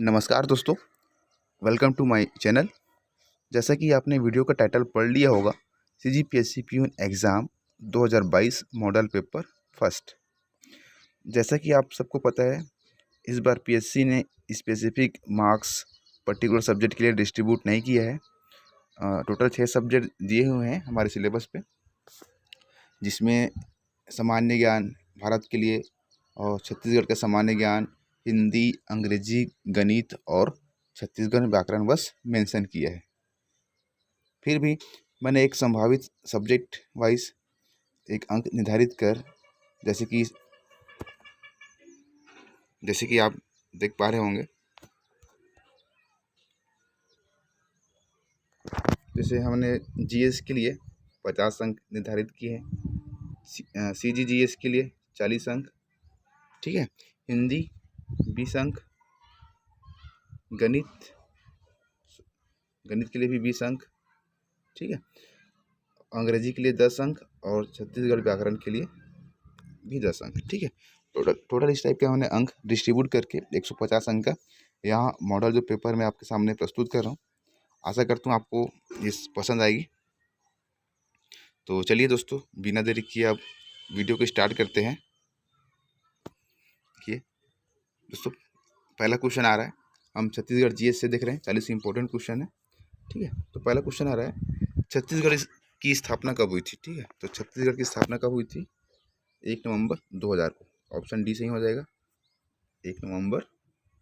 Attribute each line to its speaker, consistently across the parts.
Speaker 1: नमस्कार दोस्तों, welcome to my channel. जैसा कि आपने वीडियो का टाइटल पढ़ लिया होगा, CGPSC peon exam 2022 model paper first. जैसा कि आप सबको पता है, इस बार पीएससी ने स्पेसिफिक मार्क्स पर्टिकुलर सब्जेक्ट के लिए डिस्ट्रीब्यूट नहीं किया है। टोटल 6 सब्जेक्ट दिए हुए हैं हमारे सिलेबस पे, जिसमें सामान्य ज्ञान भारत के लिए और छत्तीसगढ़ का सामान्य ज्ञान, हिंदी, अंग्रेजी, गणित और छत्तीसगढ़ व्याकरण बस मेंशन किया है। फिर भी मैंने एक संभावित सब्जेक्ट वाइज एक अंक निर्धारित कर, जैसे कि आप देख पा रहे होंगे, जैसे हमने जीएस के लिए 50 अंक निर्धारित किए हैं, सीजीजीएस के लिए 40 अंक, ठीक है, हिंदी 20 अंक, गणित के लिए भी 20 अंक, ठीक है, अंग्रेजी के लिए 10 अंक और छत्तीसगढ़ व्याकरण के लिए भी 10 अंक, ठीक है। टोटल इस टाइप के हमने अंक डिस्ट्रीब्यूट करके 150 अंक का यहाँ मॉडल जो पेपर मैं आपके सामने प्रस्तुत कर रहा हूँ, आशा करता हूँ आपको इस पसंद आएगी। तो चलिए दोस्तों, बिना देरी किए अब वीडियो को स्टार्ट करते हैं। देखिए दोस्तों, पहला क्वेश्चन आ रहा है, हम छत्तीसगढ़ जीएस से देख रहे हैं, 40 इंपॉर्टेंट क्वेश्चन है, ठीक है। तो पहला क्वेश्चन आ रहा है, छत्तीसगढ़ की स्थापना कब हुई थी, ठीक है। तो छत्तीसगढ़ की स्थापना कब हुई थी? 1 नवंबर 2000 को। ऑप्शन डी सही हो जाएगा, 1 नवंबर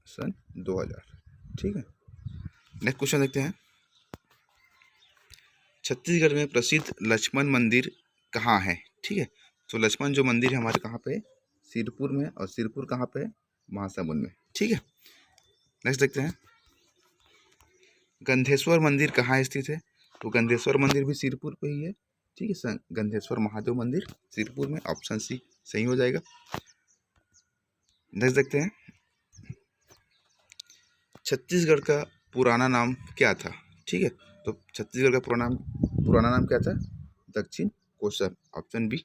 Speaker 1: सन 2000, ठीक है। नेक्स्ट क्वेश्चन देखते हैं, छत्तीसगढ़ में प्रसिद्ध लक्ष्मण मंदिर कहाँ है, ठीक है। तो लक्ष्मण जो मंदिर है हमारे कहाँ पे है? सिरपुर में। और सिरपुर कहाँ पे है? महासमुंद में, ठीक है। नेक्स्ट देखते हैं, गंधेश्वर मंदिर कहाँ स्थित है? तो गंधेश्वर मंदिर भी सिरपुर पे ही है, ठीक है। गंधेश्वर महादेव मंदिर सिरपुर में, ऑप्शन सी सही हो जाएगा। नेक्स्ट देखते हैं, छत्तीसगढ़ का पुराना नाम क्या था, ठीक है। तो छत्तीसगढ़ का पुराना नाम क्या था? दक्षिण कोसर, ऑप्शन बी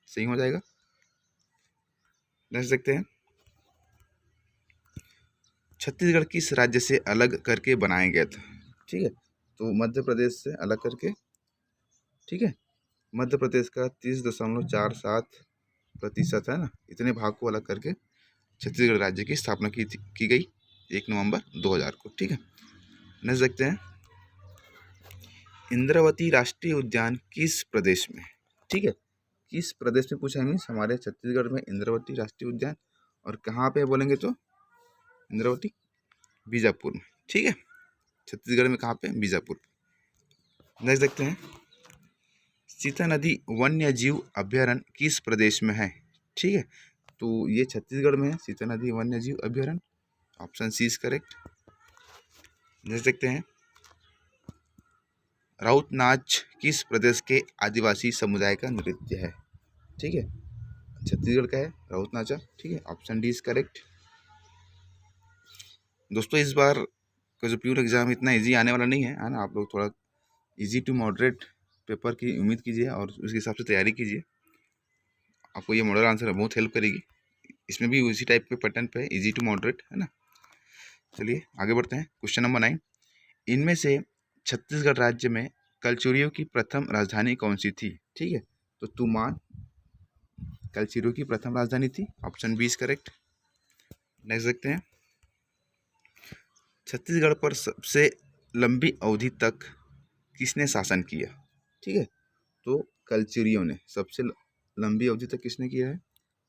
Speaker 1: सही हो जाएगा। नेक्स्ट देखते हैं, छत्तीसगढ़ किस राज्य से अलग करके बनाया गया था, ठीक है। तो मध्य प्रदेश से अलग करके, ठीक है। मध्य प्रदेश का 30.47% है ना, इतने भाग को अलग करके छत्तीसगढ़ राज्य की स्थापना की गई 1 नवंबर 2000 को, ठीक है। नेक्स्ट देखते हैं, इंद्रावती राष्ट्रीय उद्यान किस प्रदेश में, ठीक है। किस प्रदेश में पूछा है, हमारे छत्तीसगढ़ में इंद्रावती राष्ट्रीय उद्यान, और कहाँ पे बोलेंगे तो इंद्रावती बीजापुर में, ठीक है। छत्तीसगढ़ में कहाँ पे? बीजापुर। नेक्स्ट देखते हैं, सीता नदी वन्य जीव अभ्यारण्य किस प्रदेश में है, ठीक है। तो ये छत्तीसगढ़ में है, सीता नदी वन्य जीव अभ्यारण्य, option C is correct. Next देखते हैं, राउत नाच किस प्रदेश के आदिवासी समुदाय का नृत्य है, ठीक है। छत्तीसगढ़ का है राउत नाचा, ठीक है, ऑप्शन डी इज करेक्ट। दोस्तों, इस बार का जो प्यूर एग्जाम इतना इजी आने वाला नहीं है ना, आप लोग थोड़ा इजी टू मॉडरेट पेपर की उम्मीद कीजिए और उसके हिसाब से तैयारी कीजिए। आपको ये मॉडल आंसर बहुत हेल्प करेगी, इसमें भी उसी टाइप के पैटर्न पे है, इजी टू मॉडरेट, है ना। चलिए आगे बढ़ते हैं, क्वेश्चन नंबर 9, इनमें से छत्तीसगढ़ राज्य में कलचुरियों की प्रथम राजधानी कौन सी थी, ठीक है। तो तुमान कलचुरियों की प्रथम राजधानी थी, option B is correct. Next देखते हैं, छत्तीसगढ़ पर सबसे लंबी अवधि तक किसने शासन किया, ठीक है। तो कलचुरियों ने सबसे लंबी अवधि तक किसने किया है?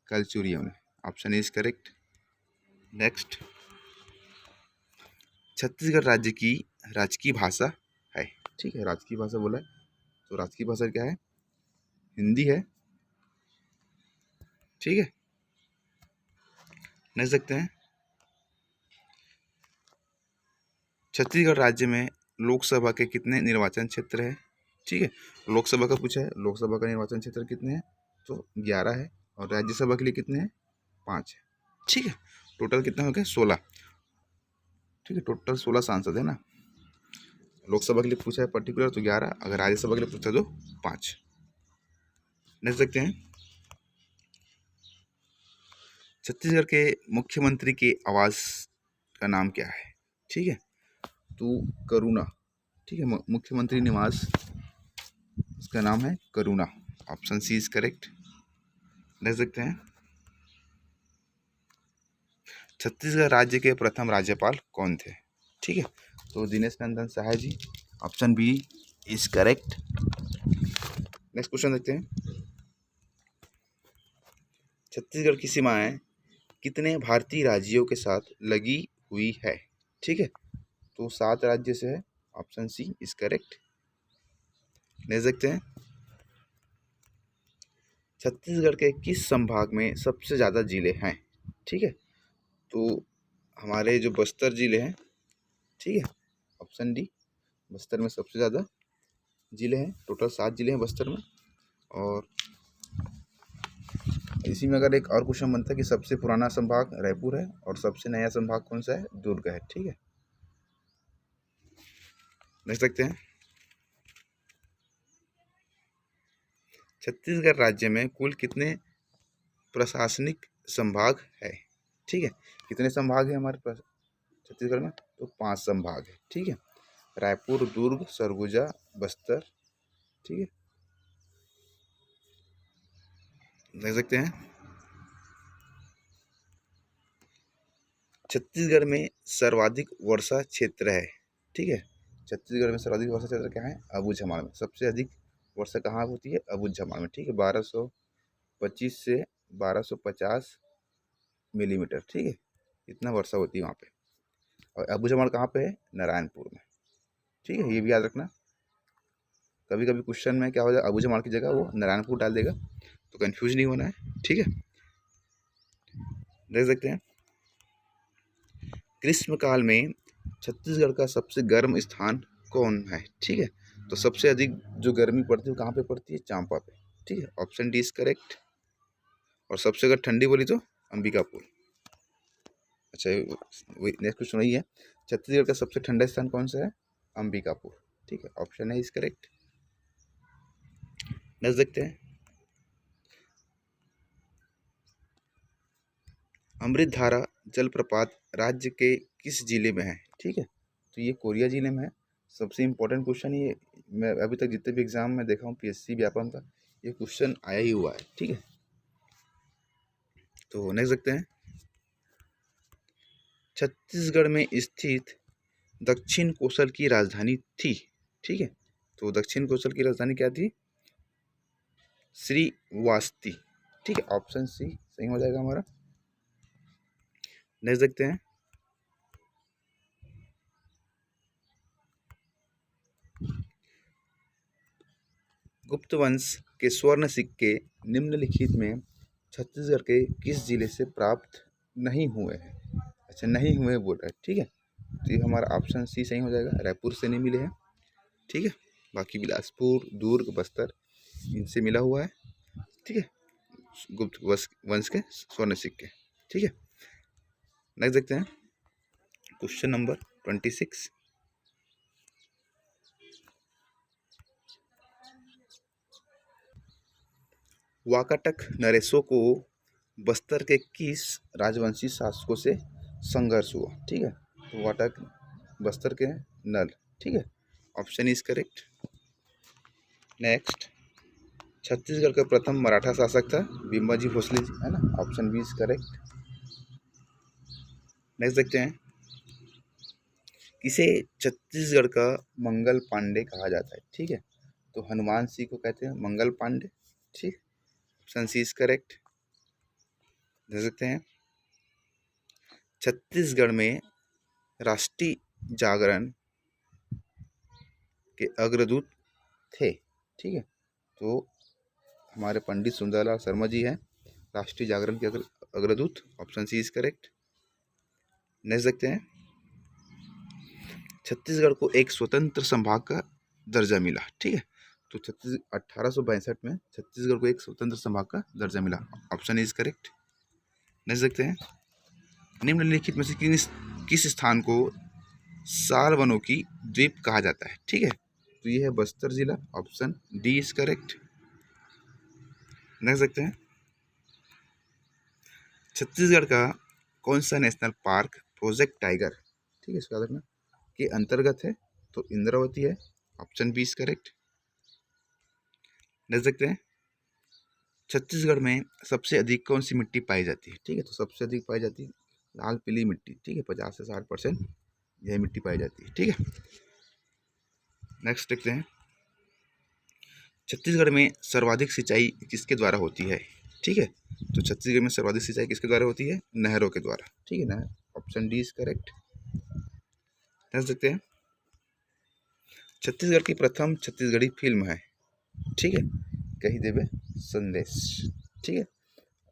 Speaker 1: कलचुरियों ने, option is correct. Next, Chhattisgarh राज्य की राजकीय भाषा है, ठीक है। राजकीय भाषा बोला है, तो राजकीय भाषा क्या है? हिंदी है, ठीक है। नेक्स्ट देखते हैं, छत्तीसगढ़ राज्य में लोकसभा के कितने निर्वाचन क्षेत्र है, ठीक है। लोकसभा का पूछा है, लोकसभा का निर्वाचन क्षेत्र कितने हैं? तो 11 है, और राज्यसभा के लिए कितने हैं? 5 है, ठीक है। टोटल कितना हो गया? 16, ठीक है। टोटल 16 सांसद है ना। लोकसभा के लिए पूछा है पर्टिकुलर तो 11, अगर राज्यसभा के लिए पूछा तो 5। नेक्स्ट देखते हैं, छत्तीसगढ़ के मुख्यमंत्री के आवास का नाम क्या है, ठीक है। तो करुणा, ठीक है, मुख्यमंत्री निवास, उसका नाम है Karuna. Option C is correct. देख सकते हैं। छत्तीसगढ़ राज्य के प्रथम राज्यपाल कौन थे? ठीक है, तो Dinesh Nandan Sahay ji. Option B is correct. Next question देखते हैं। छत्तीसगढ़ की सीमाएं कितने भारतीय राज्यों के साथ लगी हुई है? ठीक है, तो 7 राज्य से है। Option C is correct. देख सकते हैं। छत्तीसगढ़ के किस संभाग में सबसे ज़्यादा जिले हैं? ठीक है, तो हमारे जो बस्तर जिले हैं, ठीक है, ऑप्शन डी, बस्तर में सबसे ज़्यादा जिले हैं। टोटल 7 जिले हैं बस्तर में। और इसी में अगर एक और क्वेश्चन बनता है कि सबसे पुराना संभाग रायपुर है और सबसे नया संभाग कौन सा है? दुर्ग है। ठीक है, देख सकते हैं। छत्तीसगढ़ राज्य में कुल कितने प्रशासनिक संभाग है? ठीक है, कितने संभाग है हमारे छत्तीसगढ़ में? तो 5 संभाग है। ठीक है, रायपुर, दुर्ग, सरगुजा, बस्तर। ठीक है, देख सकते हैं। छत्तीसगढ़ में सर्वाधिक वर्षा क्षेत्र है। ठीक है, छत्तीसगढ़ में सर्वाधिक वर्षा क्षेत्र क्या है? अबूझमाड़ में। सबसे अधिक वर्षा कहाँ होती है? अबूझमाड़ में। ठीक है, 1225 से 1250 मिलीमीटर। ठीक है, इतना वर्षा होती है वहाँ पे। और अबूझमाड़ कहाँ पे है? नारायणपुर में। ठीक है, ये भी याद रखना। कभी कभी क्वेश्चन में क्या हो जाए, अबूझमाड़ की जगह वो नारायणपुर डाल देगा, तो कंफ्यूज नहीं होना है। ठीक है, देख सकते हैं। ग्रीष्मकाल में छत्तीसगढ़ का सबसे गर्म स्थान कौन है? ठीक है, तो सबसे अधिक जो गर्मी पड़ती है वो कहाँ पे पड़ती है? चांपा पे। ठीक है, ऑप्शन डी इज करेक्ट। और सबसे अगर ठंडी बोली तो अंबिकापुर। अच्छा, नेक्स्ट क्वेश्चन वही है, छत्तीसगढ़ का सबसे ठंडा स्थान कौन सा है? अंबिकापुर। ठीक है, ऑप्शन है इज करेक्ट। नेक्स्ट देखते हैं। अमृतधारा जलप्रपात राज्य के किस जिले में है? ठीक है, तो ये कोरिया जिले में है। सबसे इम्पोर्टेंट क्वेश्चन ये, मैं अभी तक जितने भी एग्जाम में देखा हूँ पीएससी व्यापम का, ये क्वेश्चन आया ही हुआ है। ठीक है, तो नेक्स्ट देखते हैं। छत्तीसगढ़ में स्थित दक्षिण कोसल की राजधानी थी। ठीक है, तो दक्षिण कोसल की राजधानी क्या थी? श्रीवास्ती। ठीक है, ऑप्शन सी सही हो जाएगा हमारा। नेक्स्ट देखते हैं। गुप्त वंश के स्वर्ण सिक्के निम्नलिखित में छत्तीसगढ़ के किस जिले से प्राप्त नहीं हुए हैं? अच्छा, नहीं हुए बोल रहा है। ठीक है, तो ये हमारा ऑप्शन सी सही हो जाएगा, रायपुर से नहीं मिले हैं। ठीक है, बाकी बिलासपुर, दुर्ग, बस्तर इनसे मिला हुआ है। ठीक है, गुप्त वंश के स्वर्ण सिक्के। ठीक है, नेक्स्ट देखते हैं। Question number 26। वाकाटक नरेशों को बस्तर के किस राजवंशी शासकों से संघर्ष हुआ? ठीक है, तो वाटक बस्तर के नल। ठीक है, option is correct. Next, Chhattisgarh का प्रथम मराठा शासक था बिम्बाजी भोसले जी, है ना? Option B is correct. Next देखते हैं। किसे छत्तीसगढ़ का मंगल पांडे कहा जाता है? ठीक है, तो हनुमान सिंह को कहते हैं मंगल पांडे। ठीक, ऑप्शन सी इज करेक्ट। देख सकते हैं। छत्तीसगढ़ में राष्ट्रीय जागरण के अग्रदूत थे। ठीक है, तो हमारे पंडित सुंदरलाल शर्मा जी हैं राष्ट्रीय जागरण के अग्रदूत। Option C is correct. Next देखते हैं। छत्तीसगढ़ को एक स्वतंत्र संभाग का दर्जा मिला। ठीक है, तो 1862 में छत्तीसगढ़ को एक स्वतंत्र संभाग का दर्जा मिला। Option is correct. नेक्स्ट देखते हैं। निम्नलिखित में से किस स्थान को साल वनों की द्वीप कहा जाता है? ठीक है, तो ये है बस्तर जिला। Option D is correct. Next देखते हैं। छत्तीसगढ़ का कौन सा नेशनल पार्क प्रोजेक्ट टाइगर? ठीक है, इसका याद रखना, के अंतर्गत है? तो इंद्रावती है, ऑप्शन बी इज करेक्ट। देख सकते हैं छत्तीसगढ़ में सबसे अधिक कौन सी मिट्टी पाई जाती है? ठीक है, तो सबसे अधिक पाई जाती है लाल पीली मिट्टी। ठीक है, 50 से 60% यह मिट्टी पाई जाती है। ठीक है, नेक्स्ट देखते हैं छत्तीसगढ़ में सर्वाधिक सिंचाई किसके द्वारा होती है? ठीक है, तो छत्तीसगढ़ में सर्वाधिक सिंचाई किसके द्वारा होती है? नहरों के द्वारा। ठीक है, नहर, ऑप्शन डी इज करेक्ट। देख सकते हैं छत्तीसगढ़ की प्रथम छत्तीसगढ़ी फिल्म है, ठीक है, कही देवे संदेश। ठीक है,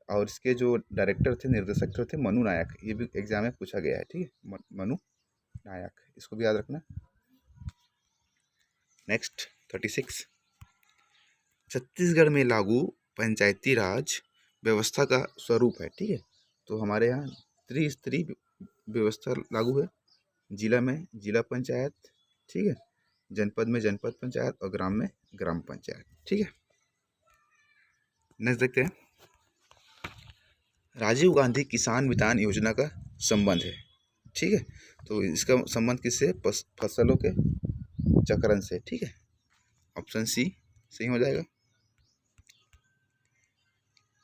Speaker 1: और इसके जो डायरेक्टर थे, निर्देशक थे मनु नायक। ये भी एग्जाम में पूछा गया है। ठीक है, मनु नायक, इसको भी याद रखना। नेक्स्ट 36, छत्तीसगढ़ में लागू पंचायती राज व्यवस्था का स्वरूप है। ठीक है, तो हमारे यहाँ त्रिस्तरीय व्यवस्था लागू है। जिला में जिला पंचायत, ठीक है, जनपद में जनपद पंचायत और ग्राम में ग्राम पंचायत। ठीक है, नेक्स्ट देखते हैं राजीव गांधी किसान वित्तान योजना का संबंध है। ठीक है, तो इसका संबंध किससे? फसलों के चक्रण से। ठीक है, ऑप्शन सी सही हो जाएगा।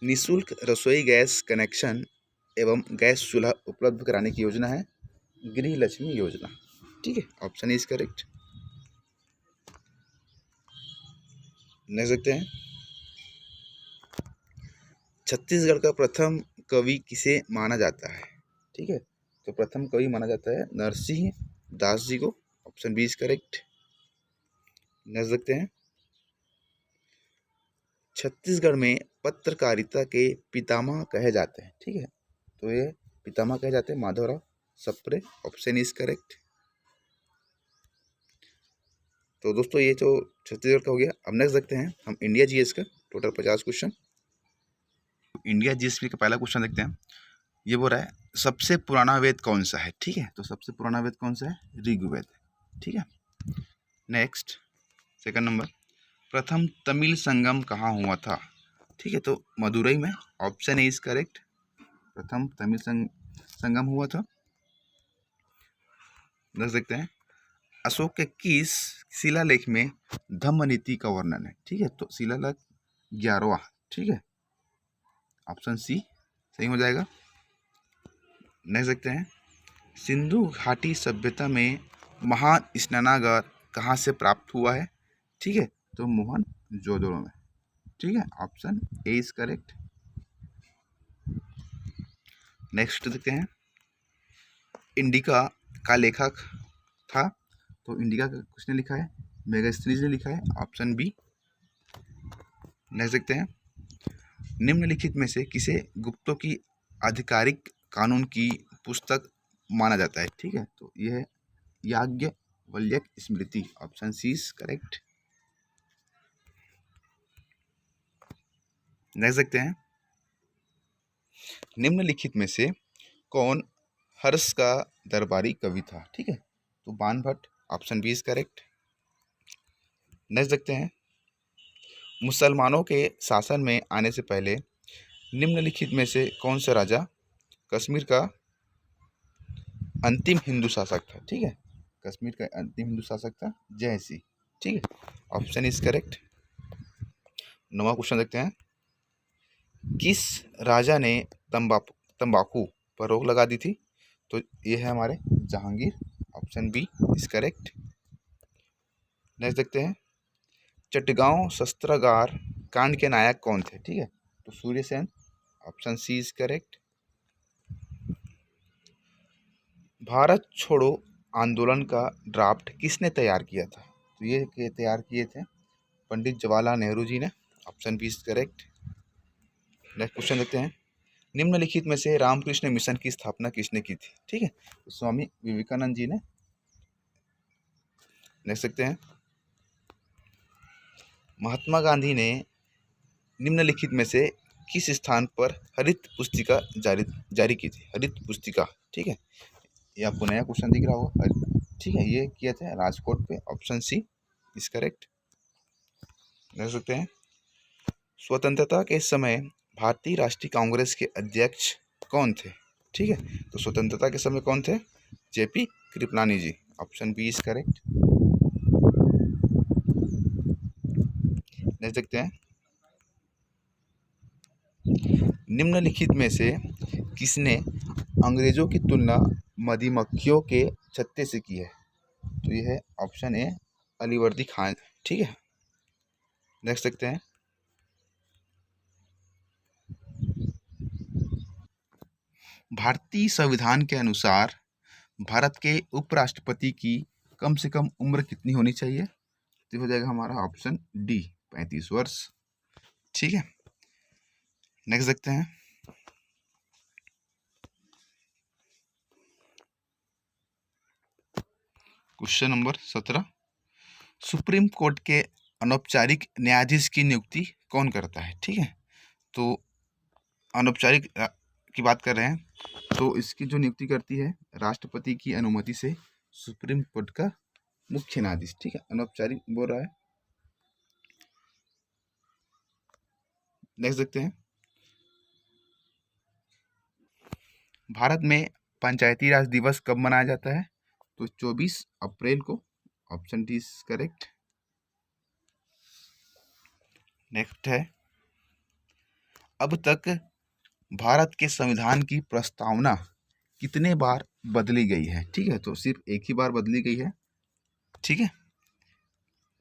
Speaker 1: निःशुल्क रसोई गैस कनेक्शन एवं गैस चूल्हा उपलब्ध कराने की योजना है गृह लक्ष्मी योजना। ठीक है, ऑप्शन इज करेक्ट। नेक्स्ट देखते हैं छत्तीसगढ़ का प्रथम कवि किसे माना जाता है? ठीक है, तो प्रथम कवि माना जाता है नरसिंह दास जी को, option B is correct. Next देखते हैं छत्तीसगढ़ में पत्रकारिता के पितामह कहे जाते हैं। ठीक है, तो ये पितामह कहे जाते हैं Madhavrao Sapre, option is correct. तो दोस्तों ये तो छत्तीसगढ़ का हो गया। अब नेक्स्ट देखते हैं हम इंडिया जीएस का टोटल 50 क्वेश्चन। इंडिया जीएस का पहला क्वेश्चन देखते हैं। ये बोल रहा है सबसे पुराना वेद कौन सा है? ठीक है, तो सबसे पुराना वेद कौन सा है? ऋग्वेद। ठीक है, नेक्स्ट सेकंड नंबर, प्रथम तमिल संगम कहाँ हुआ था? ठीक है, तो मदुरई में, ऑप्शन ए इज करेक्ट। प्रथम तमिल संगम हुआ था। देख सकते हैं अशोक के किस शिलालेख में धम्मनीति का वर्णन है? ठीक है, तो शिलालेख 11वां। ठीक है, ऑप्शन सी सही हो जाएगा। नेक्स्ट देखते हैं सिंधु घाटी सभ्यता में महान स्नानागार कहाँ से प्राप्त हुआ है? ठीक है, तो मोहनजोदड़ो में। ठीक है, option A is correct. Next देखते हैं इंडिका का लेखक था, तो इंडिका का किसने लिखा है? मेगास्थनीज ने लिखा है, ऑप्शन बी। नेक्स्ट देखते हैं निम्नलिखित में से किसे गुप्तों की आधिकारिक कानून की पुस्तक माना जाता है? ठीक है, तो यह है Yajnavalkya Smriti, option C is correct. Next देखते हैं निम्नलिखित में से कौन हर्ष का दरबारी कवि था? ठीक है, तो Banabhatta, option B is correct. Next देखते हैं मुसलमानों के शासन में आने से पहले निम्नलिखित में से कौन सा राजा कश्मीर का अंतिम हिंदू शासक था? ठीक है, कश्मीर का अंतिम हिंदू शासक था जय सिंह। ठीक है, ऑप्शन इज करेक्ट। नवा क्वेश्चन देखते हैं किस राजा ने तंबाकू पर रोक लगा दी थी? तो ये है हमारे Jahangir, option B is correct. Next देखते हैं चटगांव शस्त्रागार कांड के नायक कौन थे? ठीक है, तो Surya Sen, option C is correct. Bharat छोड़ो आंदोलन का ड्राफ्ट किसने तैयार किया था? तो ये तैयार किए थे पंडित जवाहरलाल नेहरू जी ने, option B is correct. Next question देखते हैं निम्नलिखित में से रामकृष्ण मिशन की स्थापना किसने की थी? ठीक है, तो स्वामी विवेकानंद जी ने। नेक्स्ट देखते हैं महात्मा गांधी ने निम्नलिखित में से किस स्थान पर हरित पुस्तिका जारी की थी? हरित पुस्तिका। ठीक है, ये आपको नया क्वेश्चन दिख रहा होगा। ठीक है, ये किया था राजकोट पे, ऑप्शन सी इज करेक्ट। देख सकते हैं स्वतंत्रता के समय भारतीय राष्ट्रीय कांग्रेस के अध्यक्ष कौन थे? ठीक है, तो स्वतंत्रता के समय कौन थे? JP Kripalani ji, option B is correct. Next देखते हैं, निम्नलिखित में से किसने अंग्रेजों की तुलना मधुमक्खियों के छत्ते से की है? तो ये है ऑप्शन ए अलीवर्दी खान। ठीक है, नेक्स्ट देखते हैं, भारतीय संविधान के अनुसार भारत के उपराष्ट्रपति की कम से कम उम्र कितनी होनी चाहिए? तो हो जाएगा हमारा ऑप्शन डी 35 वर्ष। ठीक है, नेक्स्ट देखते हैं, क्वेश्चन नंबर 17, सुप्रीम कोर्ट के अनौपचारिक न्यायाधीश की नियुक्ति कौन करता है? ठीक है, तो अनौपचारिक की बात कर रहे हैं, तो इसकी जो नियुक्ति करती है राष्ट्रपति की अनुमति से सुप्रीम कोर्ट का मुख्य न्यायाधीश। ठीक है, अनौपचारिक बोल रहा है। नेक्स्ट देखते हैं, भारत में पंचायती राज दिवस कब मनाया जाता है? तो 24 अप्रैल को, option D is correct. Next है, अब तक भारत के संविधान की प्रस्तावना कितने बार बदली गई है? ठीक है, तो सिर्फ एक ही बार बदली गई है। ठीक है,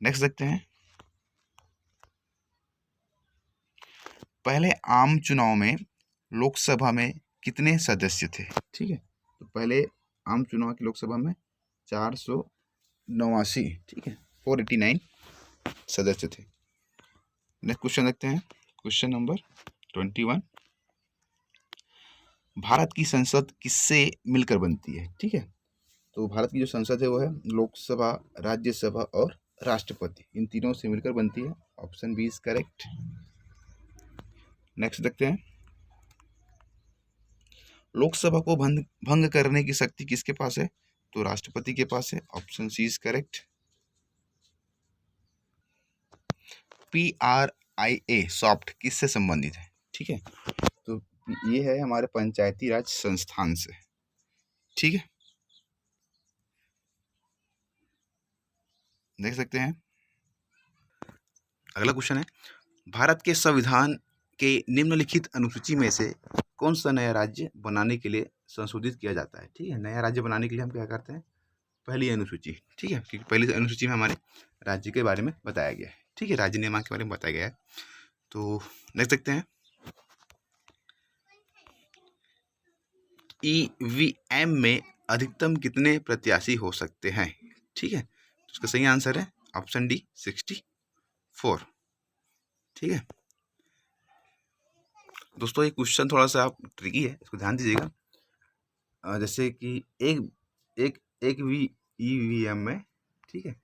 Speaker 1: नेक्स्ट देखते हैं, पहले आम चुनाव में लोकसभा में कितने सदस्य थे? ठीक है, तो पहले आम चुनाव की लोकसभा में 489, ठीक है, 489 सदस्य थे। नेक्स्ट क्वेश्चन देखते हैं, क्वेश्चन नंबर 21, भारत की संसद किससे मिलकर बनती है? ठीक है, तो भारत की जो संसद है वो है लोकसभा, राज्यसभा और राष्ट्रपति, इन तीनों से मिलकर बनती है। Option B is correct. Next देखते हैं, लोकसभा को भंग करने की शक्ति किसके पास है? तो राष्ट्रपति के पास है। Option C is correct. PRIA soft किससे संबंधित है? ठीक है, तो ये है हमारे पंचायती राज संस्थान से। ठीक है, देख सकते हैं, अगला क्वेश्चन है, भारत के संविधान के निम्नलिखित अनुसूची में से कौन सा नया राज्य बनाने के लिए संशोधित किया जाता है? ठीक है, नया राज्य बनाने के लिए हम क्या करते हैं? पहली अनुसूची। ठीक है, क्योंकि पहली अनुसूची में हमारे राज्य के बारे में बताया गया है। ठीक है, राज्य निर्माण के बारे में बताया गया है। तो देख सकते हैं, EVM में अधिकतम कितने प्रत्याशी हो सकते हैं? ठीक है, तो उसका सही आंसर है ऑप्शन डी 64। ठीक है दोस्तों, ये क्वेश्चन थोड़ा सा आप ट्रिकी है, इसको ध्यान दीजिएगा। जैसे कि एक EVM में, ठीक है,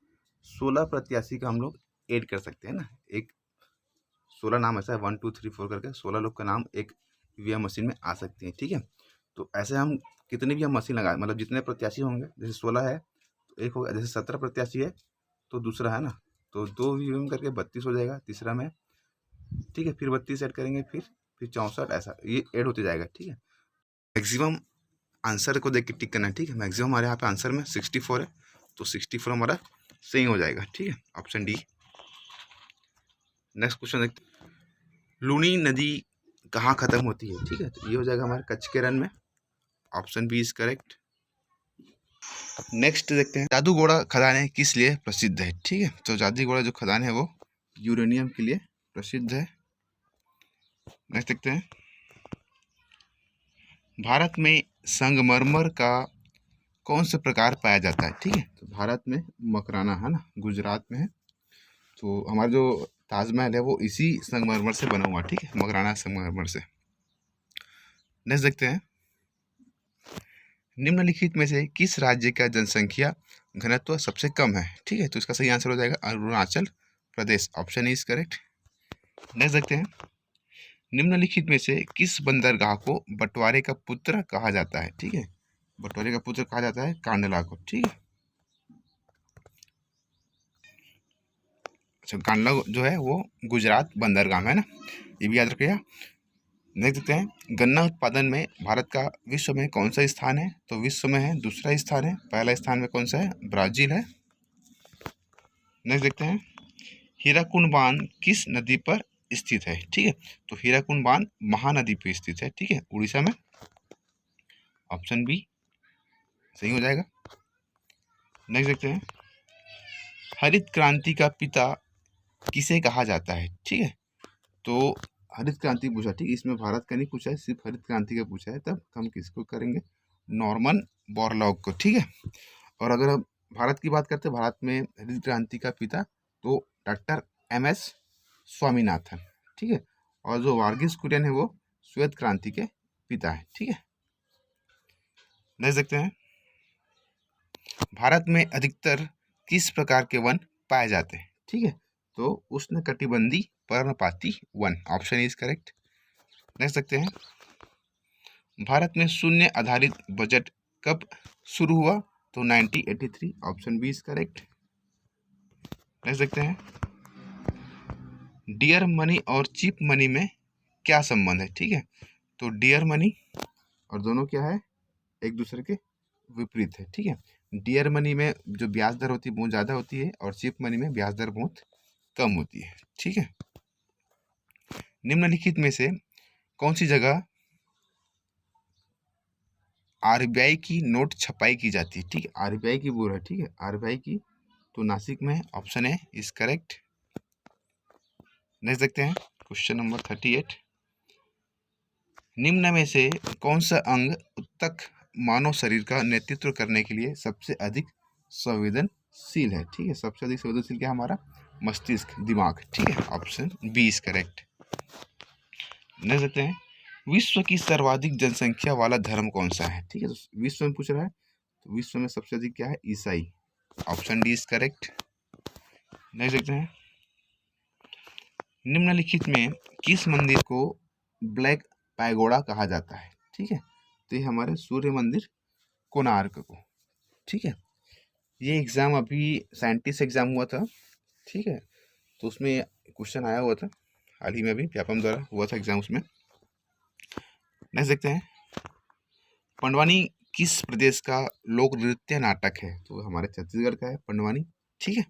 Speaker 1: 16 प्रत्याशी का हम लोग ऐड कर सकते हैं ना। एक 16 नाम ऐसा है, 1 2 3 4 करके 16 लोग का नाम एक EVM मशीन में आ सकते हैं। ठीक है, तो ऐसे हम कितने भी हम मशीन लगाए, मतलब जितने प्रत्याशी होंगे, जैसे 16 है तो एक होगा, जैसे 17 प्रत्याशी है तो दूसरा है ना, तो 2 EVM करके 32 हो जाएगा तीसरा में। ठीक है, फिर 32 ऐड करेंगे, फिर 64, ऐसा ये ऐड होते जाएगा। ठीक है, मैक्सिमम आंसर को देख के टिक करना है। ठीक है, मैक्सिमम हमारे यहाँ पे आंसर में 64 है, तो 64 हमारा सही हो जाएगा। ठीक है, ऑप्शन डी। नेक्स्ट क्वेश्चन देखते हैं, लूनी नदी कहाँ खत्म होती है? ठीक है, तो ये हो जाएगा हमारे कच्छ के रण में। Option B is correct. Next देखते हैं, जादूगोड़ा खदानें किस लिए प्रसिद्ध है? ठीक है, तो जादूगोड़ा जो खदान है वो यूरेनियम के लिए प्रसिद्ध है। नेक्स्ट देखते हैं, भारत में संगमरमर का कौन सा प्रकार पाया जाता है? ठीक है, तो भारत में मकराना है ना, गुजरात में है, तो हमारा जो ताजमहल है वो इसी संगमरमर से बना हुआ। ठीक है, मकराना संगमरमर से। नेक्स्ट देखते हैं, निम्नलिखित में से किस राज्य का जनसंख्या घनत्व सबसे कम है? ठीक है, तो इसका सही आंसर हो जाएगा Arunachal Pradesh. Option is correct. Next देखते हैं, निम्नलिखित में से किस बंदरगाह को बंटवारे का पुत्र कहा जाता है? ठीक है, बंटवारे का पुत्र कहा जाता है कांडला को। ठीक है, अच्छा, कांडला जो है वो गुजरात बंदरगाह में है ना, ये भी याद रखिएगा। नेक्स्ट देखते हैं, गन्ना उत्पादन में भारत का विश्व में कौन सा स्थान है? तो विश्व में है दूसरा स्थान है, पहला स्थान में कौन सा है? ब्राजील है। नेक्स्ट देखते हैं, हीराकुंड बांध किस नदी पर स्थित है? ठीक है, तो हीराकुंड बांध महानदी पर स्थित है। ठीक है, उड़ीसा में। ऑप्शन बी सही हो जाएगा। नेक्स्ट देखते हैं, हरित क्रांति का पिता किसे कहा जाता है? ठीक है, तो हरित क्रांति पूछा, ठीक, इसमें भारत का नहीं पूछा है, सिर्फ हरित क्रांति का पूछा है, तब हम किसको करेंगे? नॉर्मन बोरलॉग को। ठीक है, और अगर हम भारत की बात करते हैं, भारत में हरित क्रांति का पिता तो डॉक्टर MS स्वामीनाथन। ठीक है, और जो वार्गिस कुरियन है वो श्वेत क्रांति के पिता है। ठीक है, नेक्स्ट देखते हैं, भारत में अधिकतर किस प्रकार के वन पाए जाते हैं? ठीक है, तो उष्णकटिबंधीय पर्णपाती one. Option is correct. Next देखते हैं, भारत में शून्य आधारित बजट कब शुरू हुआ? तो 1983। Option B is correct. Next देखते हैं, डियर मनी और चीप मनी में क्या संबंध है? ठीक है, तो डियर मनी और दोनों क्या है? एक दूसरे के विपरीत है। ठीक है, डियर मनी में जो ब्याज दर होती है बहुत ज़्यादा होती है और चीप मनी में ब्याज दर बहुत कम होती है। ठीक है, निम्नलिखित में से कौन सी जगह RBI की नोट छपाई की जाती है? ठीक है, RBI की बोल रहा है। ठीक है, RBI की तो नासिक में। Option A is correct. Next देखते हैं, क्वेश्चन नंबर 38, निम्न में से कौन सा अंग उत्तक मानव शरीर का नेतृत्व करने के लिए सबसे अधिक संवेदनशील है? ठीक है, सबसे अधिक संवेदनशील क्या? हमारा मस्तिष्क, दिमाग। ठीक है, option B is correct. Next देखते हैं, विश्व की सर्वाधिक जनसंख्या वाला धर्म कौन सा है? ठीक है, तो विश्व में पूछ रहा है, तो विश्व में सबसे अधिक क्या है? ईसाई। Option D is correct. Next देखते हैं, निम्नलिखित में किस मंदिर को ब्लैक पैगोडा कहा जाता है? ठीक है, तो ये हमारे सूर्य मंदिर कोणार्क को। ठीक है, ये एग्ज़ाम अभी साइंटिस्ट एग्ज़ाम हुआ था। ठीक है, तो उसमें क्वेश्चन आया हुआ था हाल ही में, अभी व्यापम द्वारा हुआ था एग्ज़ाम उसमें। नेक्स्ट देखते हैं, पंडवानी किस प्रदेश का लोक नृत्य नाटक है? तो हमारे छत्तीसगढ़ का है पंडवानी। ठीक है,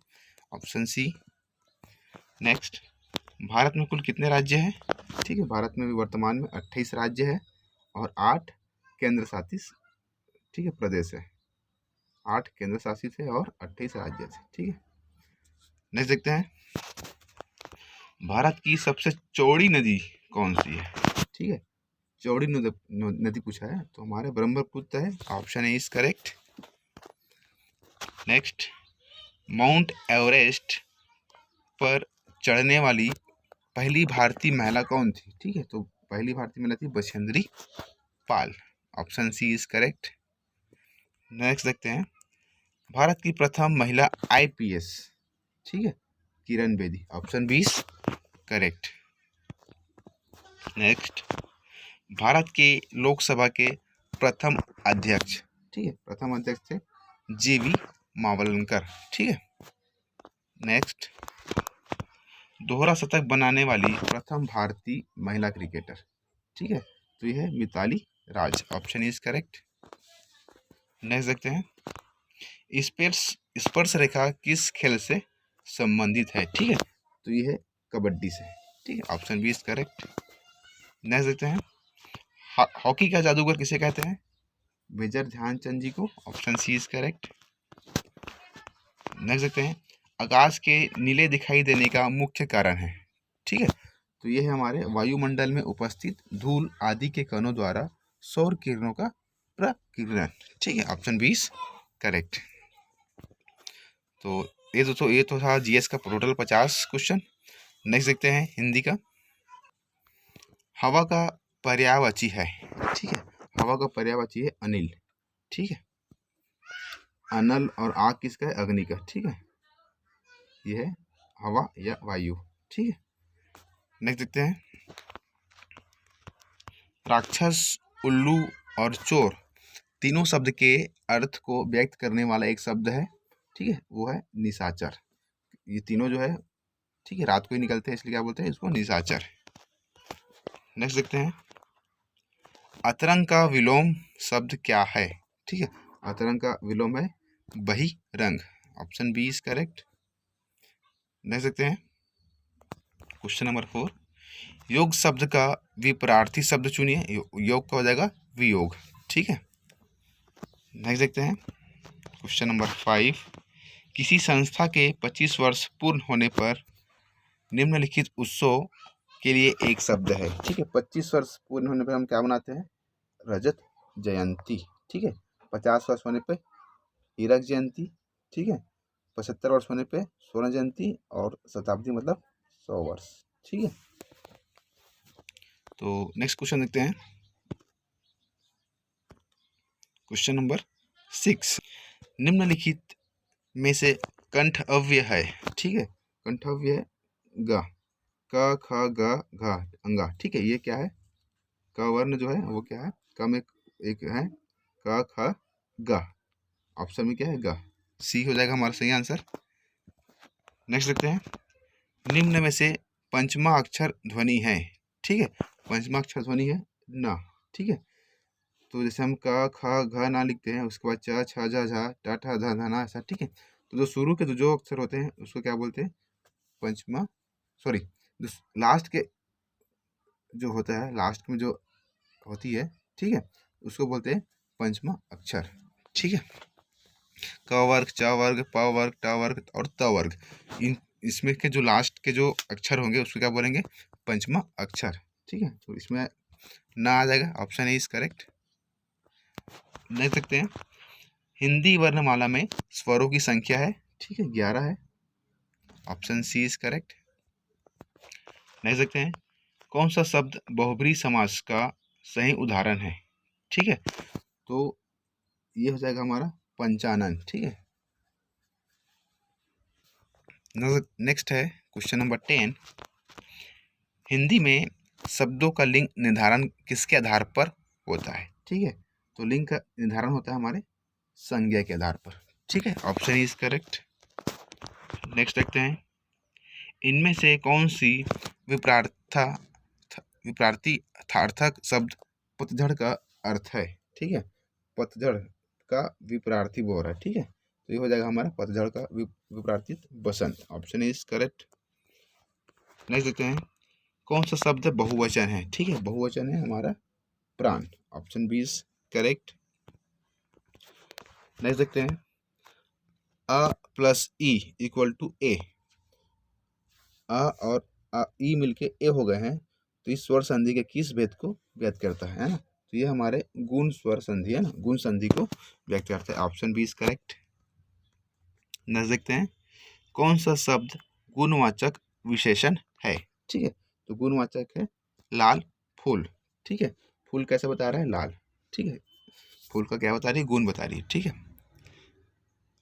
Speaker 1: ऑप्शन सी। नेक्स्ट, भारत में कुल कितने राज्य हैं? ठीक है, भारत में भी वर्तमान में 28 राज्य है और 8 केंद्र शासित, ठीक है, प्रदेश है। 8 केंद्र शासित है और 28 राज्य है। ठीक है, नेक्स्ट देखते हैं, भारत की सबसे चौड़ी नदी कौन सी है? ठीक है, चौड़ी नदी पूछा है, तो हमारे ब्रह्मपुत्र है। Option A is correct. Next, mount Everest पर चढ़ने वाली पहली भारतीय महिला कौन थी? ठीक है, तो पहली भारतीय महिला थी Bachendri Pal. Option C is correct. Next देखते हैं, भारत की प्रथम महिला IPS, ठीक है, Kiran Bedi. Option B is correct. Next, Bharat के लोकसभा के प्रथम अध्यक्ष, ठीक है, प्रथम अध्यक्ष थे JV मावलंकर। ठीक है, नेक्स्ट, दोहरा शतक बनाने वाली प्रथम भारतीय महिला क्रिकेटर, ठीक है, तो यह है Mithali Raj. Option is correct. Next देखते हैं, स्पर्श रेखा किस खेल से संबंधित है? ठीक है, तो यह है कबड्डी से। ठीक है, option B is correct. Next देखते हैं, हॉकी का जादूगर किसे कहते हैं? मेजर ध्यानचंद जी को। Option C is correct. Next देखते हैं, आकाश के नीले दिखाई देने का मुख्य कारण है? ठीक है, तो ये है हमारे वायुमंडल में उपस्थित धूल आदि के कणों द्वारा सौर किरणों का प्रकीर्णन। ठीक है, ऑप्शन बी इज करेक्ट। तो ये तो था GS का टोटल 50 क्वेश्चन। नेक्स्ट देखते हैं हिंदी का, हवा का पर्यायवाची है? ठीक है, हवा का पर्यायवाची है अनिल। ठीक है, अनल और आग किसका है? अग्नि का। ठीक है, यह है हवा या वायु। ठीक है, नेक्स्ट देखते हैं, राक्षस, उल्लू और चोर तीनों शब्द के अर्थ को व्यक्त करने वाला एक शब्द है। ठीक है, वो है निशाचर। ये तीनों जो है, ठीक है, रात को ही निकलते हैं, इसलिए क्या बोलते हैं इसको? निशाचर। नेक्स्ट देखते हैं, अतरंग का विलोम शब्द क्या है? ठीक है, अतरंग का विलोम है बहिरंग। Option B is correct. देख सकते हैं क्वेश्चन नंबर 4, योग शब्द का विपरार्थी शब्द चुनिए। योग का हो जाएगा वियोग। ठीक है, नेक्स्ट देखते हैं क्वेश्चन नंबर 5, किसी संस्था के 25 वर्ष पूर्ण होने पर निम्नलिखित उत्सव के लिए एक शब्द है। ठीक है, 25 वर्ष पूर्ण होने पर हम क्या मनाते हैं? रजत जयंती। ठीक है, 50 वर्ष होने पे हीरक जयंती। ठीक है, 75 वर्ष होने पे स्वर्ण जयंती, और शताब्दी मतलब 100 वर्ष। ठीक है, तो नेक्स्ट क्वेश्चन देखते हैं क्वेश्चन नंबर 6, निम्नलिखित में से कंठ अव्यय है। ठीक है, कंठ अव्यय है ग, क ख ग घ अंगा। ठीक है, ये क्या है? क वर्ण जो है वो क्या है? क में एक है क ख ग। ऑप्शन में क्या है? ग। सी हो जाएगा हमारा सही आंसर। नेक्स्ट देखते हैं, निम्न में से पंचमा अक्षर ध्वनि है। ठीक है, पंचमा अक्षर ध्वनि है न। ठीक है, तो जैसे हम क ख घ ना लिखते हैं, उसके बाद च छ ज झ ट ठ ध ध ना, ऐसा। ठीक है, तो जो शुरू के जो अक्षर होते हैं उसको क्या बोलते हैं? पंचमा, सॉरी, लास्ट के जो होता है, लास्ट में जो होती है, ठीक है, उसको बोलते हैं पंचमा अक्षर। ठीक है, क वर्ग, च वर्ग, प वर्ग, ट वर्ग और त वर्ग, इन इसमें के जो लास्ट के जो अक्षर होंगे उसको क्या बोलेंगे? पंचमा अक्षर। ठीक है, तो इसमें ना आ जाएगा, ऑप्शन ए इज करेक्ट। देख सकते हैं हिंदी वर्णमाला में स्वरों की संख्या है। ठीक है, 11 है। Option C is correct. देख सकते हैं कौन सा शब्द बहुब्रीहि समास का सही उदाहरण है? ठीक है, तो ये हो जाएगा हमारा पंचानन। ठीक है, नेक्स्ट है क्वेश्चन नंबर 10, हिंदी में शब्दों का लिंग निर्धारण किसके आधार पर होता है? ठीक है, तो लिंग का निर्धारण होता है हमारे संज्ञा के आधार पर। ठीक है, ऑप्शन इज करेक्ट। नेक्स्ट देखते हैं इनमें से कौन सी विपरार्थी अर्थक शब्द पतझड़ का अर्थ है? ठीक है, पतझड़ का विपरार्थी बोल रहा है। ठीक है, तो ये हो जाएगा हमारा पतझड़ का विपरार्थी बसंत। Option is correct. नेक्स्ट देखते हैं कौन सा शब्द बहुवचन है? ठीक है, बहुवचन है हमारा प्राण। Option B is correct. Next देखते हैं अ प्लस ई इक्वल टू ए। अ और ई मिलके ए हो गए हैं, तो इस स्वर संधि के किस भेद को व्यक्त करता है ना? तो ये हमारे गुण स्वर संधि है ना, गुण संधि को व्यक्त करता है। Option B is correct. Next देखते हैं कौन सा शब्द गुणवाचक विशेषण है? ठीक है, तो गुणवाचक है लाल फूल। ठीक है, फूल कैसे बता रहा है? लाल। ठीक है, फूल का क्या बता रही है? गुण बता रही है। ठीक है,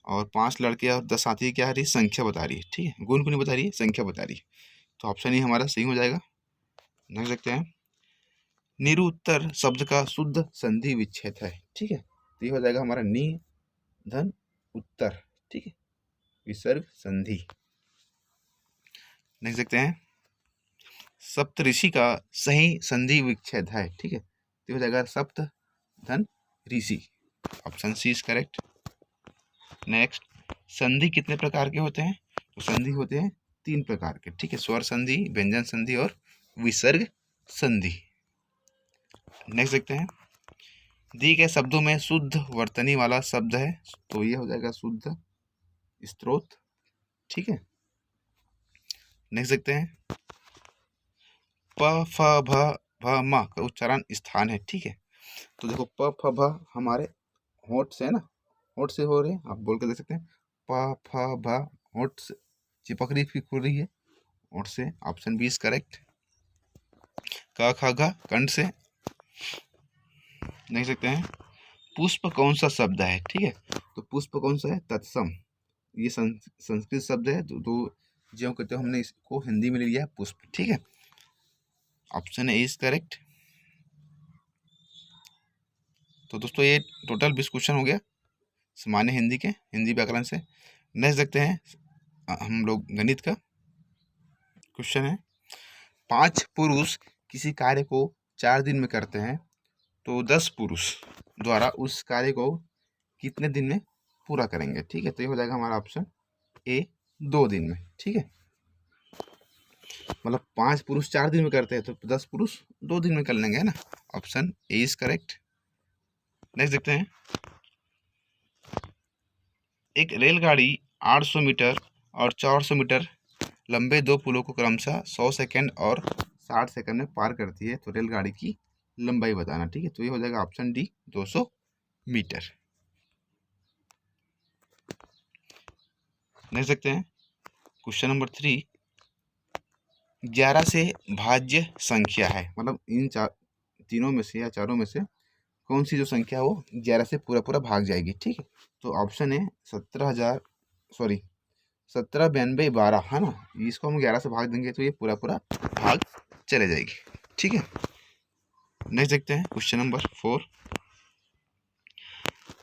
Speaker 1: और 5 लड़के और 10 हाथी क्या आ रही है? संख्या बता रही है। ठीक है, गुण को नहीं बता रही है, संख्या बता रही है। तो ऑप्शन ही हमारा सही हो जाएगा। नेक्स्ट देखते हैं निरुत्तर शब्द का शुद्ध संधि विच्छेद है। ठीक है, तो ये हो जाएगा हमारा नि धन उत्तर। ठीक है, विसर्ग संधि। नेक्स्ट देखते हैं सप्तऋषि का सही संधि विच्छेद है। ठीक है, तो हो जाएगा सप्त धन ऋषि। Option C is correct. Next संधि कितने प्रकार के होते हैं? तो संधि होते हैं 3 प्रकार के। ठीक है, स्वर संधि, व्यंजन संधि और विसर्ग संधि। नेक्स्ट देखते हैं दिए गए शब्दों में शुद्ध वर्तनी वाला शब्द है, तो ये हो जाएगा शुद्ध स्त्रोत। ठीक है, नेक्स्ट देखते हैं प फ भ भ म का उच्चारण स्थान है। ठीक है, तो देखो प फ भ हमारे होंठ से है ना, होंठ से हो रहे हैं, आप बोल के देख सकते हैं प फ भ होंठ से चिपक रही, फिर खुल रही है होंठ से। Option B is correct. क ख ग कंठ से। देख सकते हैं पुष्प कौन सा शब्द है? ठीक है, तो पुष्प कौन सा है? तत्सम। ये संस्कृत शब्द है, तो जो कहते हो हमने इसको हिंदी में ले लिया है पुष्प। ठीक है, ऑप्शन ए इज करेक्ट। तो दोस्तों ये टोटल 20 क्वेश्चन हो गया सामान्य हिंदी के, हिंदी व्याकरण से। नेक्स्ट देखते हैं हम लोग गणित का क्वेश्चन है 5 पुरुष किसी कार्य को 4 दिन में करते हैं तो 10 पुरुष द्वारा उस कार्य को कितने दिन में पूरा करेंगे। ठीक है, तो ये हो जाएगा हमारा ऑप्शन ए 2 दिन में। ठीक है, मतलब 5 पुरुष 4 दिन में करते हैं तो 10 पुरुष 2 दिन में कर लेंगे, है ना। Option A is correct. Next देखते हैं, एक रेलगाड़ी 800 मीटर और 400 मीटर लंबे 2 पुलों को क्रमशः 100 सेकंड और 60 सेकंड में पार करती है, तो रेलगाड़ी की लंबाई बताना। ठीक है, तो ये हो जाएगा ऑप्शन डी 200 मीटर। नेक्स्ट देखते हैं, क्वेश्चन नंबर 3, 11 से भाज्य संख्या है, मतलब इन तीनों में से या चारों में से कौन सी जो संख्या वो 11 से पूरा पूरा भाग जाएगी। ठीक है, तो ऑप्शन है 1792 है ना, इसको हम 11 से भाग देंगे तो ये पूरा पूरा भाग चले जाएगी। ठीक है, नेक्स्ट देखते हैं क्वेश्चन नंबर 4,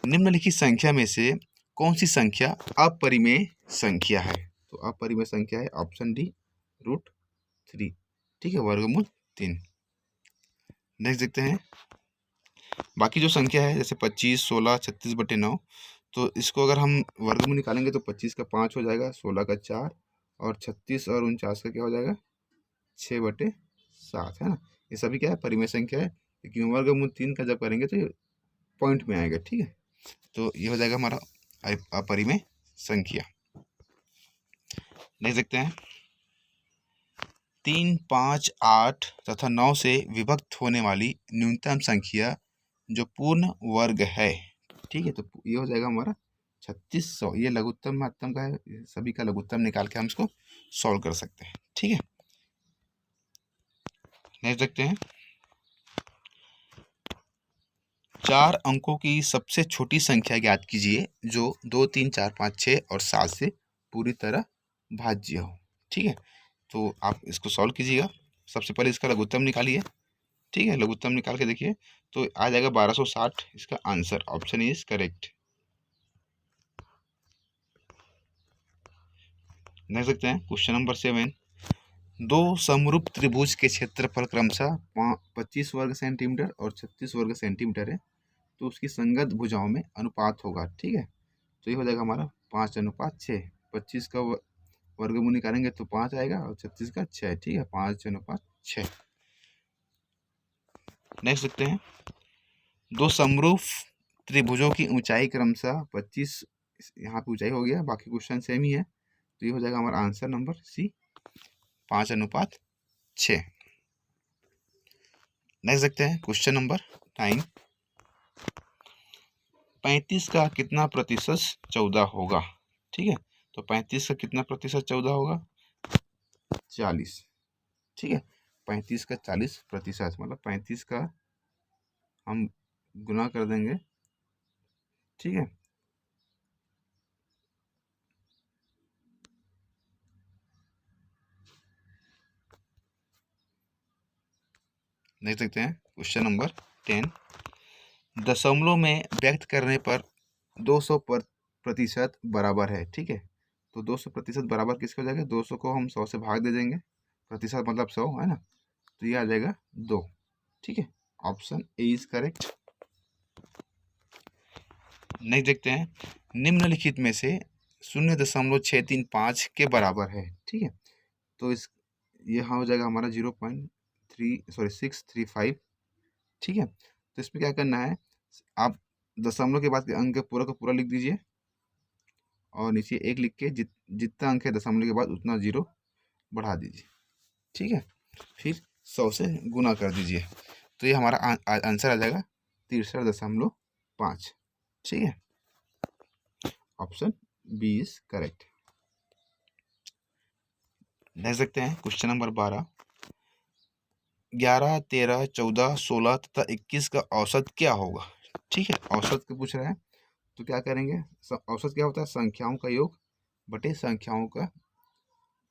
Speaker 1: निम्नलिखित संख्या में से कौन सी संख्या अपरिमेय संख्या है। तो अपरिमेय संख्या है ऑप्शन डी √3। ठीक है, वर्गमूल 3। नेक्स्ट देखते हैं, बाकी जो संख्या है जैसे 25, 16, 36/9, तो इसको अगर हम वर्गमूल निकालेंगे तो 25 का 5 हो जाएगा, 16 का 4 और 36 और 49 का क्या हो जाएगा 6/7, है ना। ये सभी क्या है परिमेय संख्या है, लेकिन वर्गमूल 3 का जब करेंगे तो ये पॉइंट में आएगा। ठीक है, तो ये हो जाएगा हमारा अपरिमेय संख्या। नेक्स्ट देखते हैं, 3, 5, 8 तथा 9 से विभक्त होने वाली न्यूनतम संख्या जो पूर्ण वर्ग है। ठीक है, तो ये हो जाएगा हमारा 3600। ये लघुत्तम महत्तम का है, सभी का लघुत्तम निकाल के हम इसको सॉल्व कर सकते हैं। ठीक है, नेक्स्ट देखते हैं, 4 अंकों की सबसे छोटी संख्या ज्ञात कीजिए जो 2, 3, 4, 5, 6 और 7 से पूरी तरह भाज्य हो। ठीक है, तो आप इसको सॉल्व कीजिएगा। सबसे पहले इसका लघुत्तम निकालिए। ठीक है, लघुत्तम निकाल के देखिए तो आ जाएगा 1260, इसका answer option is correct. Next देखते हैं क्वेश्चन नंबर 7, 2 समरूप त्रिभुज के क्षेत्रफल क्रमशः 25 वर्ग सेंटीमीटर और 36 वर्ग सेंटीमीटर है, तो उसकी संगत भुजाओं में अनुपात होगा। ठीक है, तो ये हो जाएगा हमारा 5:6। 25 का वर्गमूल निकालेंगे तो 5 आएगा और 36 का 6। ठीक है, 5:6। नेक्स्ट देखते हैं, 2 समरूप त्रिभुजों की ऊंचाई क्रमशः 25, यहाँ पे ऊंचाई हो गया, बाकी क्वेश्चन सेम ही है, तो ये हो जाएगा हमारा आंसर नंबर सी 5:6। नेक्स्ट देखते हैं क्वेश्चन नंबर 9, 35 का कितना प्रतिशत 14 होगा। ठीक है, तो 35 का कितना प्रतिशत 14 होगा 40। ठीक है, 35 का 40%, मतलब 35 का हम गुना कर देंगे। ठीक है, देख सकते हैं क्वेश्चन नंबर 10, दशमलव में व्यक्त करने पर 200% बराबर है। ठीक है, तो 200% बराबर किसके हो जाएगा, 200 को हम 100 से भाग दे देंगे, प्रतिशत मतलब 100 है ना, तो ये आ जाएगा 2। ठीक है, option A is correct. Next देखते हैं, निम्नलिखित में से 0.635 के बराबर है। ठीक है, तो इस यहाँ हो जाएगा हमारा 635। ठीक है, तो इसमें क्या करना है, आप दशमलव के बाद के अंक पूरा का पूरा लिख दीजिए और नीचे 1 लिख के जितना अंक है दशमलव के बाद उतना 0 बढ़ा दीजिए। ठीक है, फिर 100 से गुना कर दीजिए, तो ये हमारा आंसर आ जाएगा 63.5। ठीक है, ऑप्शन बी इज करेक्ट। देख सकते हैं क्वेश्चन नंबर 12, 11, 13, 14, 16 तथा 21 का औसत क्या होगा। ठीक है, औसत के पूछ रहे हैं तो क्या करेंगे, औसत क्या होता है संख्याओं का योग बटे संख्याओं का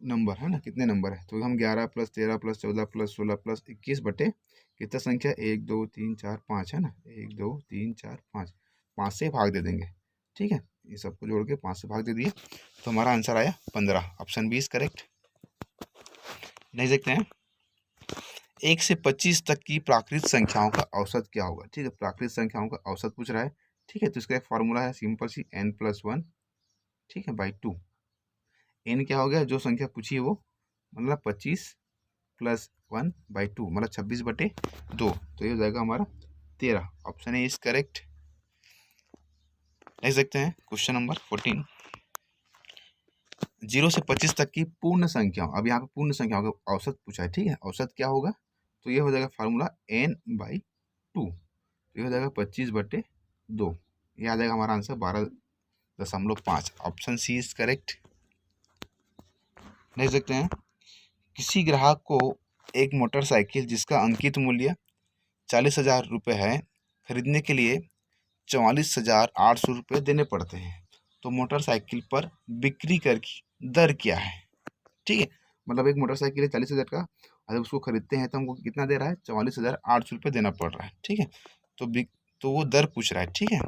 Speaker 1: नंबर, है ना, कितने नंबर है, तो हम 11 + 13 + 14 + 16 + 21 बटे कितना संख्या 1, 2, 3, 4, 5 है ना, 1, 2, 3, 4, 5, 5 से भाग दे देंगे। ठीक है, ये सबको जोड़ के 5 से भाग दे दिए तो हमारा आंसर आया 15। Option B is correct. नहीं देखते हैं, 1 से 25 तक की प्राकृत संख्याओं का औसत क्या होगा। ठीक है, प्राकृत संख्याओं का औसत पूछ रहा है। ठीक है, तो इसका एक फॉर्मूला है सिंपल सी, n+1, ठीक है, बाई 2। n क्या हो गया, जो संख्या पूछी है वो, मतलब 25 + 1/2, मतलब 26/2। तो ये हो जाएगा हमारा 13। Option A is correct. देख सकते हैं क्वेश्चन नंबर 14। 0 से 25 तक की पूर्ण संख्याओं, अब यहाँ पे पूर्ण संख्याओं का औसत पूछा है। ठीक है, औसत क्या होगा, तो ये हो जाएगा फार्मूला n/2। तो ये हो जाएगा 25/2। ये आ जाएगा हमारा answer 12.5। Option C is correct. देख सकते हैं, किसी ग्राहक को एक मोटरसाइकिल जिसका अंकित मूल्य 40,000 रुपये है खरीदने के लिए 44,800 रुपये देने पड़ते हैं, तो मोटरसाइकिल पर बिक्री कर की दर क्या है। ठीक है, मतलब एक मोटरसाइकिल है 40,000 का, अगर उसको खरीदते हैं तो हमको कितना दे रहा है, 44,800 रुपये देना पड़ रहा है। ठीक है, तो वो दर पूछ रहा है। ठीक है,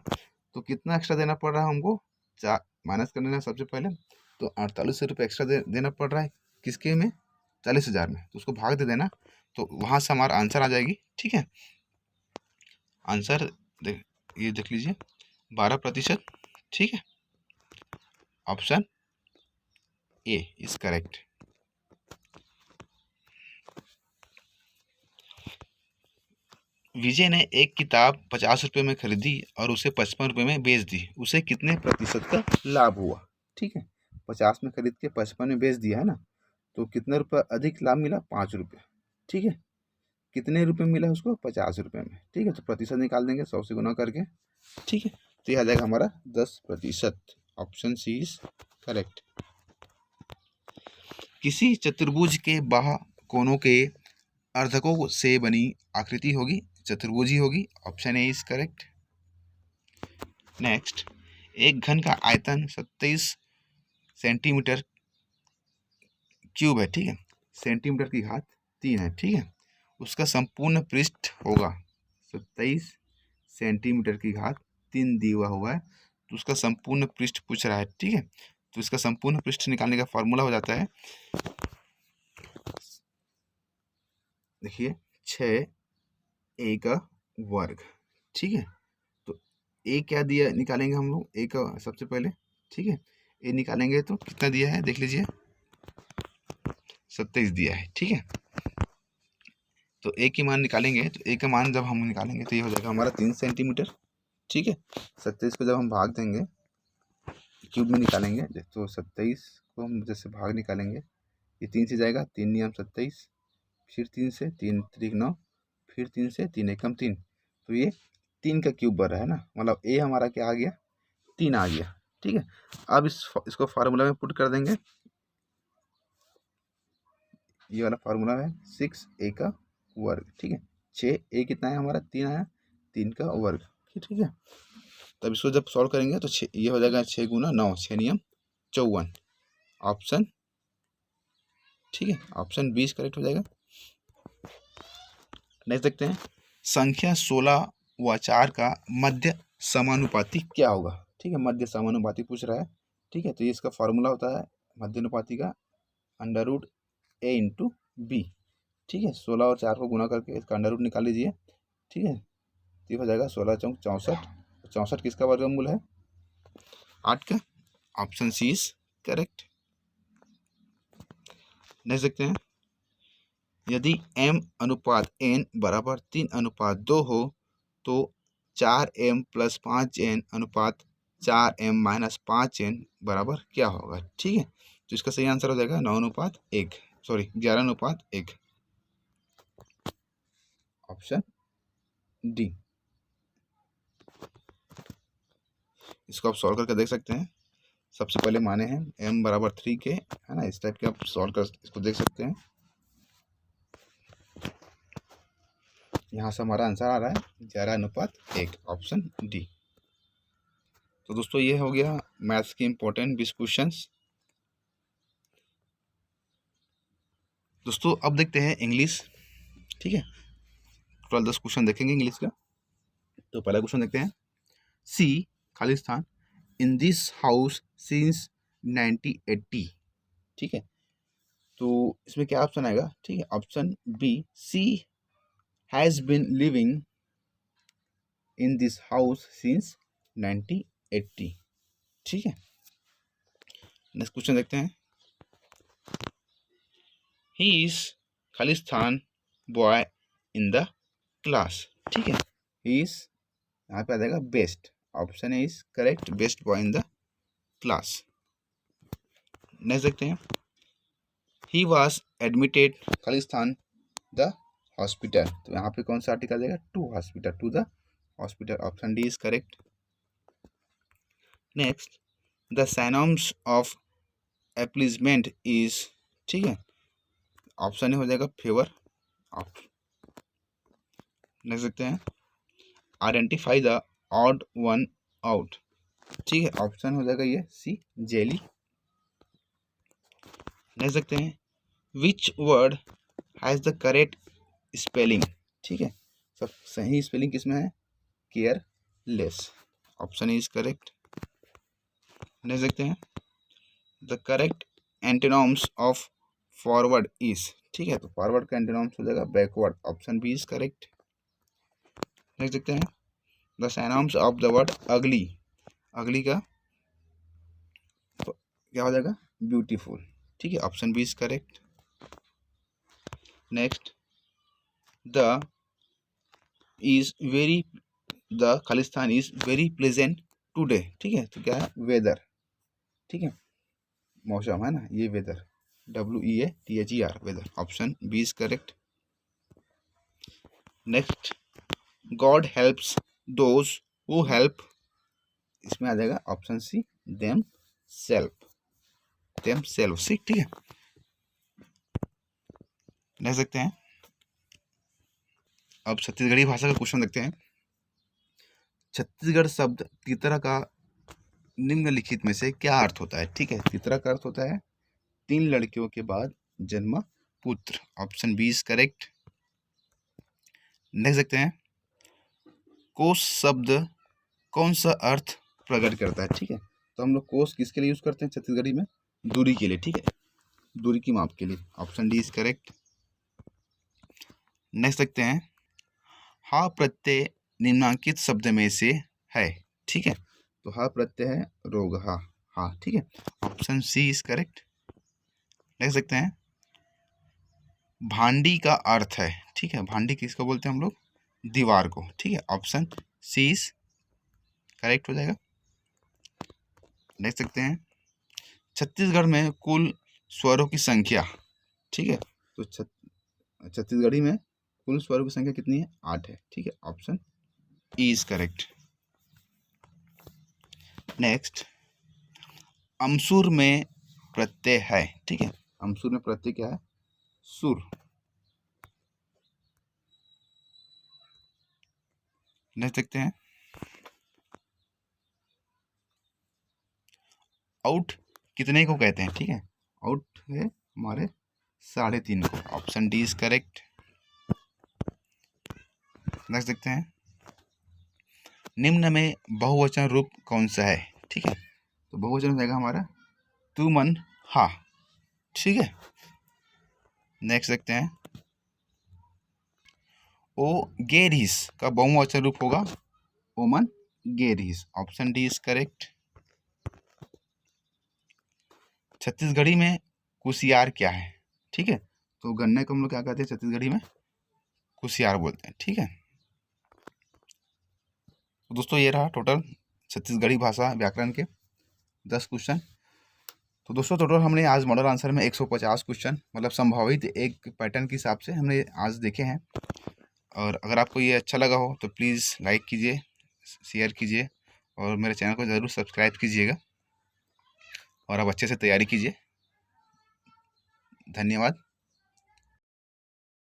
Speaker 1: तो कितना एक्स्ट्रा देना पड़ रहा है हमको, माइनस करने है सबसे पहले, तो 48 रुपये एक्स्ट्रा देना पड़ रहा है किसके में, 40,000 में, तो उसको भाग दे देना, तो वहाँ से हमारा आंसर आ जाएगी। ठीक है, आंसर ये देख लीजिए 12%। ठीक है, ऑप्शन ए इज करेक्ट। विजय ने एक किताब 50 रुपये में खरीदी और उसे 55 रुपये में बेच दी, उसे कितने प्रतिशत का लाभ हुआ। ठीक है, 50 में खरीद के 55 में बेच दिया है ना, तो कितने रुपये अधिक लाभ मिला, 5 रुपये। ठीक है, कितने रुपए मिला उसको, 50 रुपये में। ठीक है, तो प्रतिशत निकाल देंगे 100 से गुना करके। ठीक है, तो यह आ जाएगा हमारा 10%। Option C is correct. किसी चतुर्भुज के बाह्य कोनों के अर्धकों से बनी आकृति होगी, चतुर्भुज ही होगी। Option A is correct. Next, एक घन का आयतन 27 सेंटीमीटर क्यूब है। ठीक है, सेंटीमीटर की घात 3 है। ठीक है, उसका संपूर्ण पृष्ठ होगा 27 सेंटीमीटर की घात 3 दिया हुआ है, तो उसका संपूर्ण पृष्ठ पूछ रहा है। ठीक है, तो इसका संपूर्ण पृष्ठ निकालने का फॉर्मूला हो जाता है, देखिए 6a का वर्ग। ठीक है, तो ए क्या दिया, निकालेंगे हम लोग ए का सबसे पहले। ठीक है, ए निकालेंगे तो कितना दिया है देख लीजिए, 27 दिया है। ठीक है, तो ए की मान निकालेंगे, तो ए का मान जब हम निकालेंगे तो ये हो जाएगा हमारा 3 सेंटीमीटर। ठीक है, 27 को जब हम भाग देंगे, क्यूब में निकालेंगे, तो 27 को हम जैसे भाग निकालेंगे, ये 3 से जाएगा, 3 नियम 27, फिर 3 से 3 त्रिक 9, फिर 3 से 3 एकम 3, तो ये 3 का क्यूब बन रहा है ना, मतलब ए हमारा क्या आ गया, 3 आ गया। ठीक है, अब इसको फार्मूला में पुट कर देंगे, ये वाला फार्मूला है 6a का वर्ग। ठीक है, 6a कितना है हमारा, 3 आया, 3 का वर्ग। ठीक है, तब इसको जब सॉल्व करेंगे तो ये हो जाएगा 6 गुना 9, 6 नियम 54। ऑप्शन, ठीक है, ऑप्शन 20 करेक्ट हो जाएगा। देख सकते हैं, संख्या 16 व 4 का मध्य समानुपाती क्या होगा। ठीक है, मध्य समानुपाती पूछ रहा है। ठीक है, तो ये इसका फॉर्मूला होता है मध्य अनुपाती का √a × b। ठीक है, 16 और 4 को गुना करके इसका अंडर रूट निकाल लीजिए। ठीक है, तो ये हो जाएगा 16 चौक 64। 64 किसका वर्गमूल है, 8 का। Option C is correct. देख सकते हैं, यदि m/n बराबर 3/2 हो तो 4m + 5n अनुपात 4m - 5n बराबर क्या होगा। ठीक है, तो इसका सही आंसर हो जाएगा 9:1, सॉरी 11:1। Option D. इसको आप सॉल्व करके देख सकते हैं। सबसे पहले माने हैं m = 3 के, है ना, इस टाइप के आप सॉल्व कर इसको देख सकते हैं। यहाँ से हमारा आंसर आ रहा है 11:1, ऑप्शन डी। तो दोस्तों ये हो गया मैथ्स के इम्पोर्टेंट 20 क्वेश्चंस। दोस्तों अब देखते हैं इंग्लिश। ठीक है, टोटल 10 क्वेश्चन देखेंगे इंग्लिश का। तो पहला क्वेश्चन देखते हैं, C Khalistan in this house since 1980। ठीक है, तो इसमें क्या ऑप्शन आएगा, ठीक है, option B, C has been living in this house since 1980। ठीक है, नेक्स्ट क्वेश्चन देखते हैं। ही इज खालिस्तान बॉय इन द क्लास। ठीक है, ही इज, यहाँ पे आ जाएगा best, option A is correct, best boy in the class. Next देखते हैं। ही वॉज एडमिटेड खालिस्तान द हॉस्पिटल, तो यहाँ पे कौन सा आर्टिकल आ जाएगा, to hospital, to the hospital, option D is correct. Next, the synonyms of appeasement is, ठीक है, ऑप्शन ए हो जाएगा फेवर। नेक्स्ट देखते हैं। Identify the odd one out, ठीक है, ऑप्शन हो जाएगा ये सी, जेली। नेक्स्ट देखते हैं। Which word has the correct spelling, ठीक है, सब सही स्पेलिंग किसमें है, careless, option is correct. Next देखते हैं। The correct antonyms of forward is, ठीक है, तो फॉरवर्ड का एंटोनिम्स हो जाएगा backward, option B is correct. Next देखते हैं। The synonyms of the word ugly, ugly का क्या हो जाएगा, ब्यूटीफुल, ठीक है, option B is correct. Next, the is very, the Khalistan is very pleasant today, ठीक है, तो क्या है, वेदर, ठीक है, मौसम है ना, ये weather, WEATHER, weather, option B is correct. Next, god helps those who help, इसमें आ जाएगा option C, themself, themself, ठीक है। नेक्स्ट देखते हैं। अब छत्तीसगढ़ी भाषा का क्वेश्चन देखते हैं। छत्तीसगढ़ शब्द तितरा का निम्नलिखित में से क्या अर्थ होता है, ठीक है, तितरा का अर्थ होता है 3 लड़कियों के बाद जन्मा पुत्र, option B is correct. Next देखते हैं। कोस शब्द कौन सा अर्थ प्रकट करता है, ठीक है, तो हम लोग कोस किसके लिए यूज करते हैं छत्तीसगढ़ी में, दूरी के लिए, ठीक है, दूरी की माप के लिए, option D is correct. Next देखते हैं। हा प्रत्यय निम्नांकित शब्द में से है, ठीक है, तो हा प्रत्यय है रोग, हा, ठीक है, option C is correct. Next देखते हैं। भांडी का अर्थ है, ठीक है, भांडी किसको बोलते हैं हम लोग, दीवार को, ठीक है, ऑप्शन सी इज करेक्ट हो जाएगा। नेक्स्ट देखते हैं। छत्तीसगढ़ में कुल स्वरों की संख्या, ठीक है, तो छत्तीसगढ़ी में कुल स्वरों की संख्या कितनी है, 8 है, ठीक है, option E is correct. Next, अमसुर में प्रत्यय है, ठीक है, अमसुर में प्रत्यय क्या है, सुर। नेक्स्ट देखते हैं। आउट कितने को कहते हैं, ठीक है, आउट है हमारे 3.5 को, option D is correct. Next देखते हैं। निम्न में बहुवचन रूप कौन सा है, ठीक है, तो बहुवचन हो जाएगा हमारा तू मन हा, ठीक है। नेक्स्ट देखते हैं। ओ गेरिस का बहुवचन रूप होगा ओमन गेरिस, option D is correct. Chhattisgarhi में कुसियार क्या है, ठीक है, तो गन्ने को हम लोग क्या कहते हैं छत्तीसगढ़ी में, कुसियार बोलते हैं, ठीक है। तो दोस्तों ये रहा टोटल छत्तीसगढ़ी भाषा व्याकरण के 10 क्वेश्चन। तो दोस्तों टोटल हमने आज मॉडल आंसर में 150 क्वेश्चन, मतलब संभावित एक पैटर्न के हिसाब से हमने आज देखे हैं। और अगर आपको ये अच्छा लगा हो तो प्लीज़ लाइक कीजिए, शेयर कीजिए और मेरे चैनल को ज़रूर सब्सक्राइब कीजिएगा और आप अच्छे से तैयारी कीजिए। धन्यवाद।